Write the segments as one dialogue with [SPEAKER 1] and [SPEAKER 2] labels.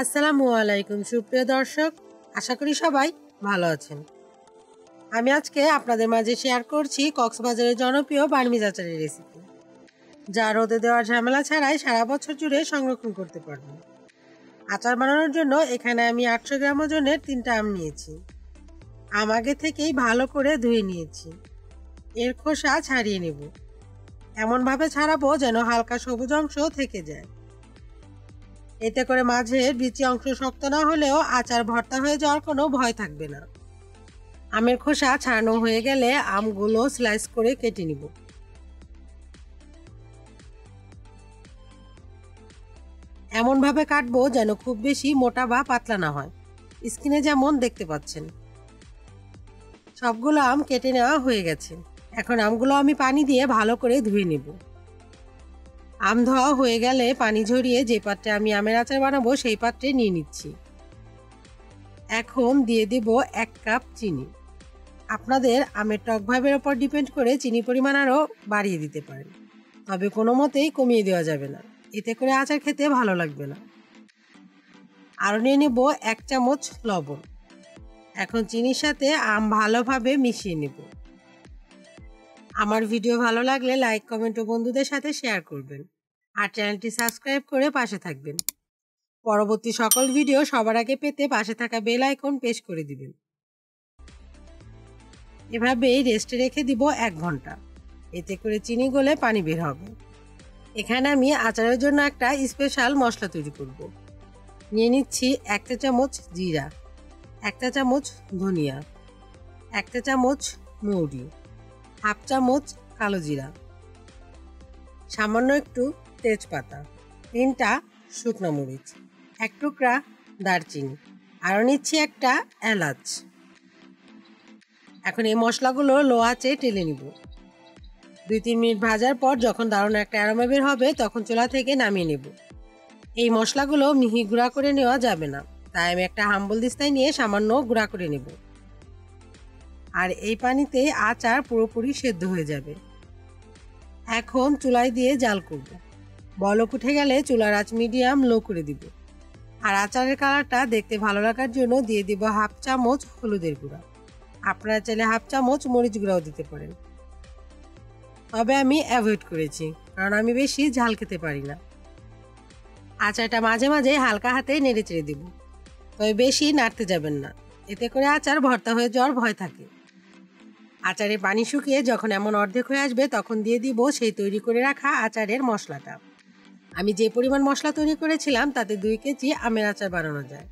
[SPEAKER 1] আসসালামু আলাইকুম সুপ্রিয় দর্শক, আশা করি সবাই ভালো আছেন। আমি আজকে আপনাদের মাঝে শেয়ার করছি কক্সবাজারের জনপ্রিয় বার্মিজ আচারের রেসিপি, যা রোদে দেওয়ার ঝামেলা ছাড়াই সারা বছর জুড়ে সংরক্ষণ করতে পারবেন। আচার বানানোর জন্য এখানে আমি 800 গ্রাম ওজনের 3টা আম নিয়েছি। আম আগে থেকেই ভালো করে ধুয়ে নিয়েছি। এর খোসা ছাড়িয়ে নেব। এমনভাবে ছাড়াবো যেন হালকা সবুজ অংশ থেকে যায়। এতে করে মাঝের বিচি অংশ শক্ত না হলেও আচার ভর্তা হয়ে যাওয়ার কোনো ভয় থাকবে না। আমের খোসা ছাড়ানো হয়ে গেলে আমগুলো স্লাইস করে কেটে নিব। এমনভাবে কাটবো যেন খুব বেশি মোটা বা পাতলা না হয়, স্ক্রিনে যেমন দেখতে পাচ্ছেন। সবগুলো আম কেটে নেওয়া হয়ে গেছে। এখন আমগুলো আমি পানি দিয়ে ভালো করে ধুয়ে নেব। আম ধোয়া হয়ে গেলে পানি ঝরিয়ে যে পাত্রে আমি আমের আচার বানাবো সেই পাত্রে নিয়ে নিচ্ছি। এখন দিয়ে দেব 1 কাপ চিনি। আপনাদের আমের টক ভাবের ওপর ডিপেন্ড করে চিনি পরিমাণ আরও বাড়িয়ে দিতে পারেন, তবে কোনো মতেই কমিয়ে দেওয়া যাবে না, এতে করে আচার খেতে ভালো লাগবে না। আরও নিয়ে নেব 1 চামচ লবণ। এখন চিনির সাথে আম ভালোভাবে মিশিয়ে নেব। আমার ভিডিও ভালো লাগলে লাইক, কমেন্ট ও বন্ধুদের সাথে শেয়ার করবেন, আর চ্যানেলটি সাবস্ক্রাইব করে পাশে থাকবেন। পরবর্তী সকল ভিডিও সবার আগে পেতে পাশে থাকা বেল আইকন প্রেস করে দিবেন। এভাবেই রেস্টে রেখে দিব 1 ঘন্টা। এতে করে চিনি গলে পানি বের হবে। এখানে আমি আচারের জন্য একটা স্পেশাল মশলা তৈরি করব। নিয়ে নিচ্ছি 1 চা চামচ জিরা, 1 চা চামচ ধনিয়া, 1 চা চামচ মৌরি, হাফ চামচ কালো জিরা, সামান্য একটু তেজপাতা, 3টা শুকনো মরিচ, 1 টুকরা দারচিনি, আরও নিচ্ছি একটা এলাচ। এখন এই মশলাগুলো লো আঁচে টেলে নিব। 2-3 মিনিট ভাজার পর যখন দারুণ একটা অ্যারোমা বের হবে তখন চুলা থেকে নামিয়ে নেব। এই মশলাগুলো মিহি গুঁড়া করে নেওয়া যাবে না, তাই আমি একটা হাম্বল দিস্তায় নিয়ে সামান্য গুঁড়া করে নেব। আর এই পানিতে আচার পুরোপুরি সেদ্ধ হয়ে যাবে। এখন চুলায় দিয়ে জাল করব। বলক উঠে গেলে চুলার আঁচ মিডিয়াম লো করে দিব। আর আচারের কালারটা দেখতে ভালো লাগার জন্য দিয়ে দিব হাফ চামচ হলুদের গুঁড়া। আপনারা চাইলে হাফ চামচ মরিচ গুঁড়াও দিতে পারেন, তবে আমি অ্যাভয়েড করেছি কারণ আমি বেশি ঝাল খেতে পারি না। আচারটা মাঝে মাঝে হালকা হাতে নেড়ে চেড়ে দিব, তবে বেশি নাড়তে যাবেন না, এতে করে আচার ভর্তা হয়ে যাওয়ার ভয় থাকে। আচারে পানি শুকিয়ে যখন এমন অর্ধেক হয়ে আসবে তখন দিয়ে দিব সেই তৈরি করে রাখা আচারের মশলাটা। আমি যে পরিমাণ মশলা তৈরি করেছিলাম তাতে 2 কেজি আমের আচার বানানো যায়,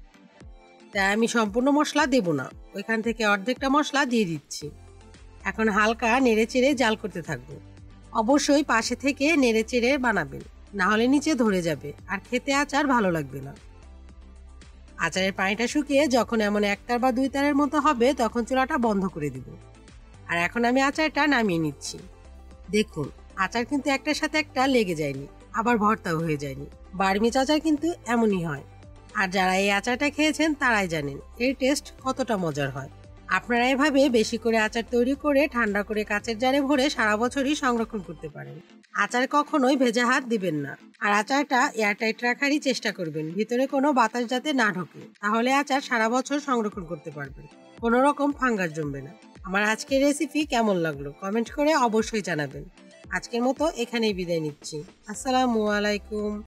[SPEAKER 1] তাই আমি সম্পূর্ণ মশলা দেব না, ওইখান থেকে অর্ধেকটা মশলা দিয়ে দিচ্ছি। এখন হালকা নেড়ে চেড়ে জাল করতে থাকবো। অবশ্যই পাশে থেকে নেড়ে চেড়ে বানাবেন, না হলে নিচে ধরে যাবে আর খেতে আচার ভালো লাগবে না। আচারের পানিটা শুকিয়ে যখন এমন 1 তার বা 2 তারের মতো হবে তখন চুলাটা বন্ধ করে দিব। আর এখন আমি আচারটা নামিয়ে নিচ্ছি। দেখুন, আচার কিন্তু একটার সাথে একটা লেগে যায়নি, আবার ভর্তাও হয়ে যায়নি। বার্মিজ আচার কিন্তু এমনই হয়। আর যারা এই আচারটা খেয়েছেন তারাই জানেন এর টেস্ট কতটা মজার হয়। আপনারা এভাবে বেশি করে আচার তৈরি করে ঠান্ডা করে কাচের জারে ভরে সারা বছরই সংরক্ষণ করতে পারেন। আচার কখনোই ভেজা হাত দিবেন না। আর আচারটা এয়ারটাইট রাখারই চেষ্টা করবেন, ভিতরে কোনো বাতাস যাতে না ঢোকে, তাহলে আচার সারা বছর সংরক্ষণ করতে পারবেন, কোনো রকম ফাঙ্গাস জমবে না। আমার আজকের রেসিপি কেমন লাগলো কমেন্ট করে অবশ্যই জানাবেন। আজকের মতো এখানেই বিদায় নিচ্ছি। আসসালামু আলাইকুম।